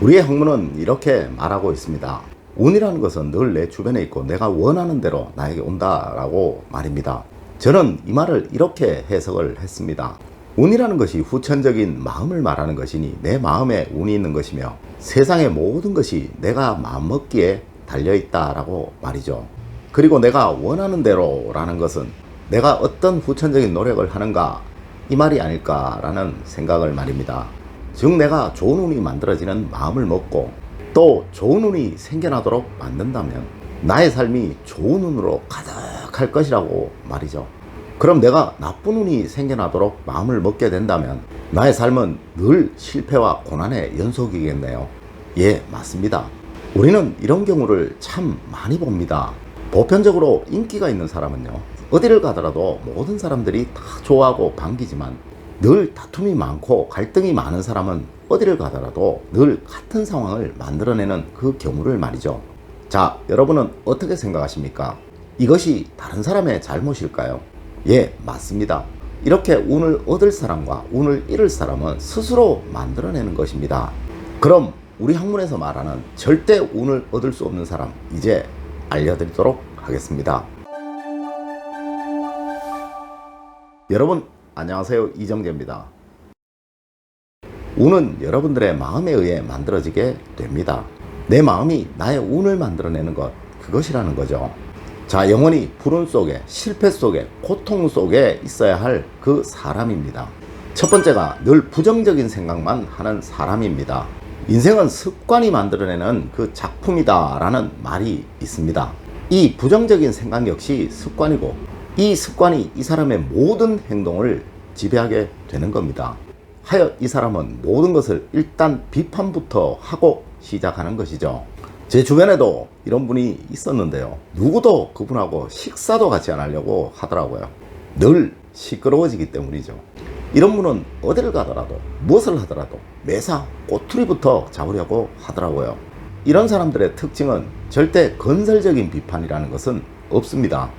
우리의 학문은 이렇게 말하고 있습니다. 운이라는 것은 늘 내 주변에 있고 내가 원하는 대로 나에게 온다라고 말입니다. 저는 이 말을 이렇게 해석을 했습니다. 운이라는 것이 후천적인 마음을 말하는 것이니 내 마음에 운이 있는 것이며 세상의 모든 것이 내가 마음먹기에 달려있다라고 말이죠. 그리고 내가 원하는 대로라는 것은 내가 어떤 후천적인 노력을 하는가 이 말이 아닐까라는 생각을 말입니다. 즉 내가 좋은 운이 만들어지는 마음을 먹고 또 좋은 운이 생겨나도록 만든다면 나의 삶이 좋은 운으로 가득할 것이라고 말이죠. 그럼 내가 나쁜 운이 생겨나도록 마음을 먹게 된다면 나의 삶은 늘 실패와 고난의 연속이겠네요. 예, 맞습니다. 우리는 이런 경우를 참 많이 봅니다. 보편적으로 인기가 있는 사람은요, 어디를 가더라도 모든 사람들이 다 좋아하고 반기지만 늘 다툼이 많고 갈등이 많은 사람은 어디를 가더라도 늘 같은 상황을 만들어내는 그 경우를 말이죠. 자, 여러분은 어떻게 생각하십니까? 이것이 다른 사람의 잘못일까요? 예, 맞습니다. 이렇게 운을 얻을 사람과 운을 잃을 사람은 스스로 만들어내는 것입니다. 그럼 우리 학문에서 말하는 절대 운을 얻을 수 없는 사람, 이제 알려드리도록 하겠습니다. 여러분 안녕하세요, 이정재입니다. 운은 여러분들의 마음에 의해 만들어지게 됩니다. 내 마음이 나의 운을 만들어내는 것, 그것이라는 거죠. 자, 영원히 불운 속에, 실패 속에, 고통 속에 있어야 할 그 사람입니다. 첫 번째가 늘 부정적인 생각만 하는 사람입니다. 인생은 습관이 만들어내는 그 작품이다 라는 말이 있습니다. 이 부정적인 생각 역시 습관이고 이 습관이 이 사람의 모든 행동을 지배하게 되는 겁니다. 하여 이 사람은 모든 것을 일단 비판부터 하고 시작하는 것이죠. 제 주변에도 이런 분이 있었는데요. 누구도 그분하고 식사도 같이 안 하려고 하더라고요. 늘 시끄러워지기 때문이죠. 이런 분은 어디를 가더라도 무엇을 하더라도 매사 꼬투리부터 잡으려고 하더라고요. 이런 사람들의 특징은 절대 건설적인 비판이라는 것은 없습니다.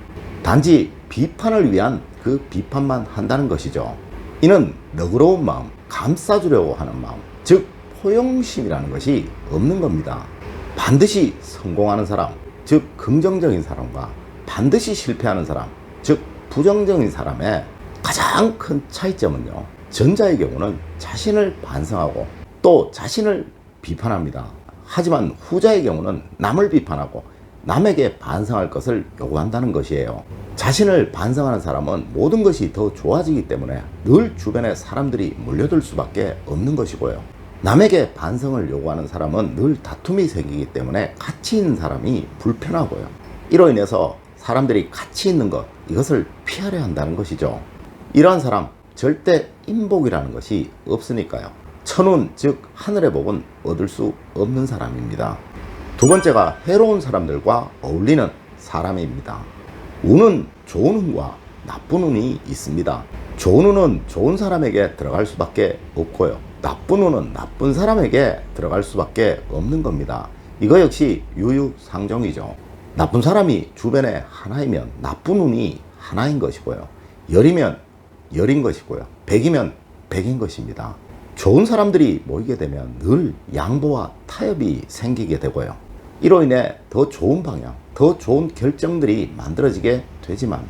단지 비판을 위한 그 비판만 한다는 것이죠. 이는 너그러운 마음, 감싸주려고 하는 마음, 즉 포용심이라는 것이 없는 겁니다. 반드시 성공하는 사람, 즉 긍정적인 사람과 반드시 실패하는 사람, 즉 부정적인 사람의 가장 큰 차이점은요, 전자의 경우는 자신을 반성하고 또 자신을 비판합니다. 하지만 후자의 경우는 남을 비판하고 남에게 반성할 것을 요구한다는 것이에요. 자신을 반성하는 사람은 모든 것이 더 좋아지기 때문에 늘 주변에 사람들이 몰려들 수밖에 없는 것이고요. 남에게 반성을 요구하는 사람은 늘 다툼이 생기기 때문에 가치 있는 사람이 불편하고요. 이로 인해서 사람들이 가치 있는 것, 이것을 피하려 한다는 것이죠. 이러한 사람 절대 인복이라는 것이 없으니까요. 천운, 즉 하늘의 복은 얻을 수 없는 사람입니다. 두 번째가 해로운 사람들과 어울리는 사람입니다. 운은 좋은 운과 나쁜 운이 있습니다. 좋은 운은 좋은 사람에게 들어갈 수밖에 없고요. 나쁜 운은 나쁜 사람에게 들어갈 수밖에 없는 겁니다. 이거 역시 유유상종이죠. 나쁜 사람이 주변에 하나이면 나쁜 운이 하나인 것이고요. 열이면 열인 것이고요. 백이면 백인 것입니다. 좋은 사람들이 모이게 되면 늘 양보와 타협이 생기게 되고요. 이로 인해 더 좋은 방향, 더 좋은 결정들이 만들어지게 되지만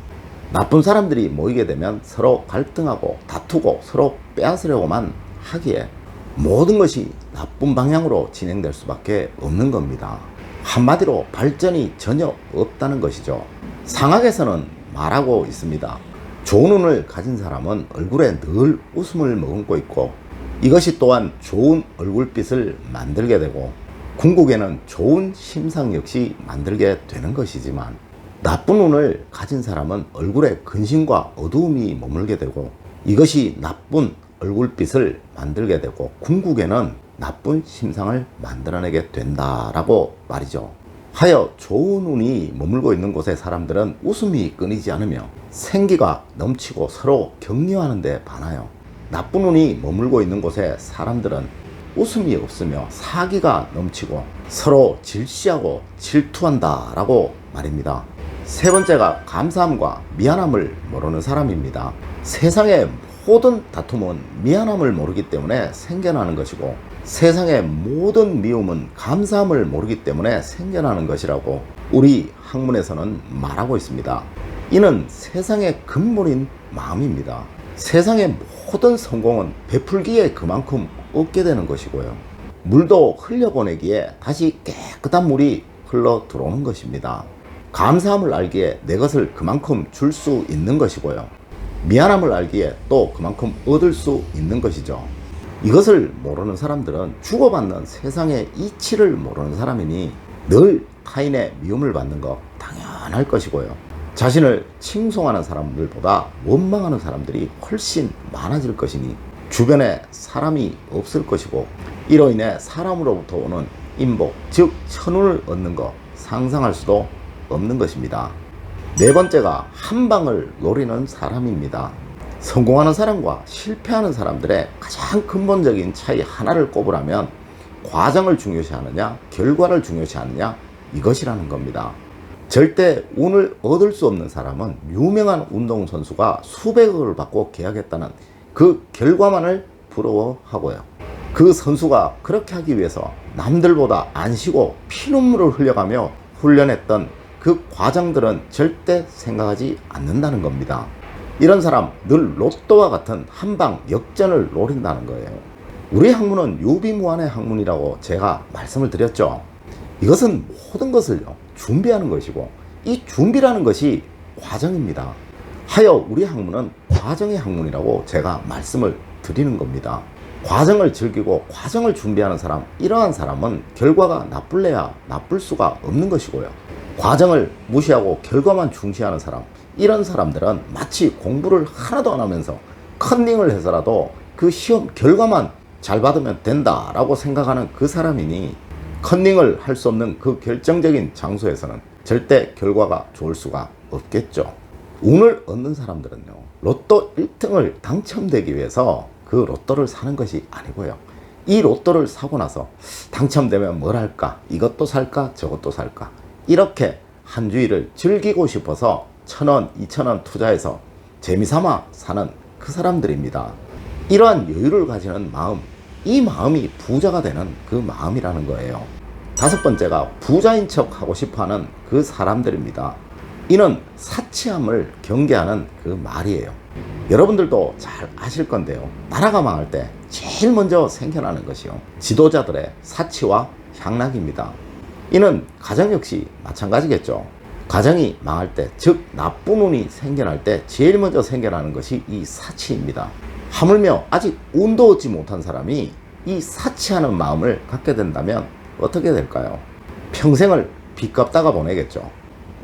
나쁜 사람들이 모이게 되면 서로 갈등하고 다투고 서로 빼앗으려고만 하기에 모든 것이 나쁜 방향으로 진행될 수밖에 없는 겁니다. 한마디로 발전이 전혀 없다는 것이죠. 상학에서는 말하고 있습니다. 좋은 운을 가진 사람은 얼굴에 늘 웃음을 머금고 있고 이것이 또한 좋은 얼굴빛을 만들게 되고 궁극에는 좋은 심상 역시 만들게 되는 것이지만 나쁜 운을 가진 사람은 얼굴에 근심과 어두움이 머물게 되고 이것이 나쁜 얼굴빛을 만들게 되고 궁극에는 나쁜 심상을 만들어내게 된다라고 말이죠. 하여 좋은 운이 머물고 있는 곳의 사람들은 웃음이 끊이지 않으며 생기가 넘치고 서로 격려하는 데 반하여 나쁜 운이 머물고 있는 곳의 사람들은 웃음이 없으며 사기가 넘치고 서로 질시하고 질투한다 라고 말입니다. 세 번째가 감사함과 미안함을 모르는 사람입니다. 세상의 모든 다툼은 미안함을 모르기 때문에 생겨나는 것이고 세상의 모든 미움은 감사함을 모르기 때문에 생겨나는 것이라고 우리 학문에서는 말하고 있습니다. 이는 세상의 근본인 마음입니다. 세상의 모든 성공은 베풀기에 그만큼 얻게 되는 것이고요. 물도 흘려보내기에 다시 깨끗한 물이 흘러 들어오는 것입니다. 감사함을 알기에 내 것을 그만큼 줄 수 있는 것이고요. 미안함을 알기에 또 그만큼 얻을 수 있는 것이죠. 이것을 모르는 사람들은 주고받는 세상의 이치를 모르는 사람이니 늘 타인의 미움을 받는 것 당연할 것이고요. 자신을 칭송하는 사람들보다 원망하는 사람들이 훨씬 많아질 것이니 주변에 사람이 없을 것이고, 이로 인해 사람으로부터 오는 인복, 즉 천운을 얻는 것 상상할 수도 없는 것입니다. 네 번째가 한 방을 노리는 사람입니다. 성공하는 사람과 실패하는 사람들의 가장 근본적인 차이 하나를 꼽으라면 과정을 중요시하느냐 결과를 중요시하느냐 이것이라는 겁니다. 절대 운을 얻을 수 없는 사람은 유명한 운동선수가 수백억을 받고 계약했다는 그 결과만을 부러워하고요. 그 선수가 그렇게 하기 위해서 남들보다 안 쉬고 피눈물을 흘려가며 훈련했던 그 과정들은 절대 생각하지 않는다는 겁니다. 이런 사람 늘 로또와 같은 한방 역전을 노린다는 거예요. 우리 학문은 유비무환의 학문이라고 제가 말씀을 드렸죠. 이것은 모든 것을요 준비하는 것이고, 이 준비라는 것이 과정입니다. 하여 우리 학문은 과정의 학문이라고 제가 말씀을 드리는 겁니다. 과정을 즐기고 과정을 준비하는 사람, 이러한 사람은 결과가 나쁠래야 나쁠 수가 없는 것이고요. 과정을 무시하고 결과만 중시하는 사람, 이런 사람들은 마치 공부를 하나도 안 하면서 컨닝을 해서라도 그 시험 결과만 잘 받으면 된다라고 생각하는 그 사람이니, 컨닝을 할 수 없는 그 결정적인 장소에서는 절대 결과가 좋을 수가 없겠죠. 운을 얻는 사람들은요, 로또 1등을 당첨되기 위해서 그 로또를 사는 것이 아니고요. 이 로또를 사고 나서 당첨되면 뭘 할까? 이것도 살까? 저것도 살까? 이렇게 한 주일을 즐기고 싶어서 1,000원, 2,000원 투자해서 재미삼아 사는 그 사람들입니다. 이러한 여유를 가지는 마음, 이 마음이 부자가 되는 그 마음이라는 거예요. 다섯 번째가 부자인 척 하고 싶어하는 그 사람들입니다. 이는 사치함을 경계하는 그 말이에요. 여러분들도 잘 아실 건데요, 나라가 망할 때 제일 먼저 생겨나는 것이요, 지도자들의 사치와 향락입니다. 이는 가정 역시 마찬가지겠죠. 가정이 망할 때, 즉 나쁜 운이 생겨날 때 제일 먼저 생겨나는 것이 이 사치입니다. 하물며 아직 운도 얻지 못한 사람이 이 사치하는 마음을 갖게 된다면 어떻게 될까요? 평생을 빚 갚다가 보내겠죠.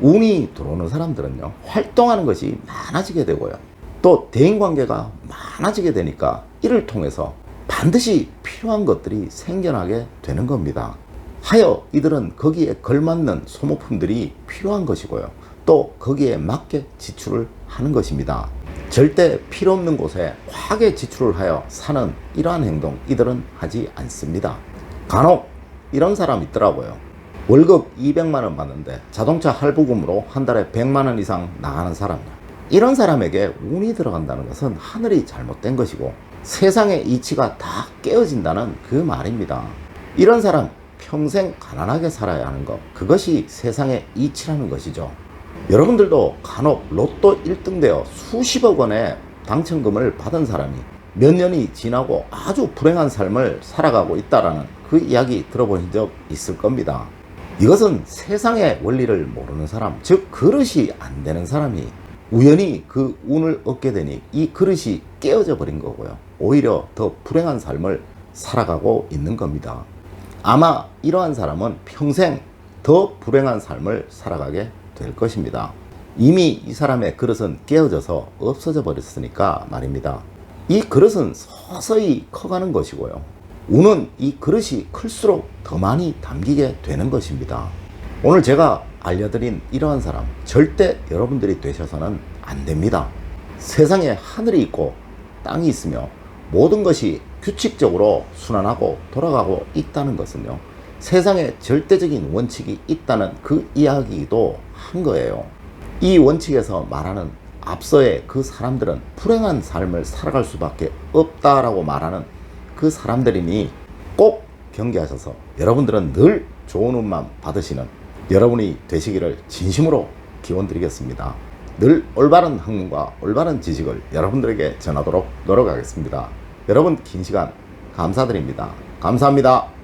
운이 들어오는 사람들은요, 활동하는 것이 많아지게 되고요, 또 대인관계가 많아지게 되니까 이를 통해서 반드시 필요한 것들이 생겨나게 되는 겁니다. 하여 이들은 거기에 걸맞는 소모품들이 필요한 것이고요, 또 거기에 맞게 지출을 하는 것입니다. 절대 필요 없는 곳에 과하게 지출을 하여 사는 이러한 행동 이들은 하지 않습니다. 간혹 이런 사람 있더라고요. 월급 200만 원 받는데 자동차 할부금으로 한 달에 100만 원 이상 나가는 사람이요. 이런 사람에게 운이 들어간다는 것은 하늘이 잘못된 것이고 세상의 이치가 다 깨어진다는 그 말입니다. 이런 사람 평생 가난하게 살아야 하는 것, 그것이 세상의 이치라는 것이죠. 여러분들도 간혹 로또 1등 되어 수십억 원의 당첨금을 받은 사람이 몇 년이 지나고 아주 불행한 삶을 살아가고 있다라는 그 이야기 들어보신 적 있을 겁니다. 이것은 세상의 원리를 모르는 사람, 즉 그릇이 안 되는 사람이 우연히 그 운을 얻게 되니 이 그릇이 깨어져 버린 거고요, 오히려 더 불행한 삶을 살아가고 있는 겁니다. 아마 이러한 사람은 평생 더 불행한 삶을 살아가게 될 것입니다. 이미 이 사람의 그릇은 깨어져서 없어져 버렸으니까 말입니다. 이 그릇은 서서히 커가는 것이고요, 운은 이 그릇이 클수록 더 많이 담기게 되는 것입니다. 오늘 제가 알려드린 이러한 사람 절대 여러분들이 되셔서는 안 됩니다. 세상에 하늘이 있고 땅이 있으며 모든 것이 규칙적으로 순환하고 돌아가고 있다는 것은요, 세상에 절대적인 원칙이 있다는 그 이야기도 한 거예요. 이 원칙에서 말하는 앞서의 그 사람들은 불행한 삶을 살아갈 수밖에 없다라고 말하는 그 사람들이니 꼭 경계하셔서 여러분들은 늘 좋은 운만 받으시는 여러분이 되시기를 진심으로 기원드리겠습니다. 늘 올바른 학문과 올바른 지식을 여러분들에게 전하도록 노력하겠습니다. 여러분 긴 시간 감사드립니다. 감사합니다.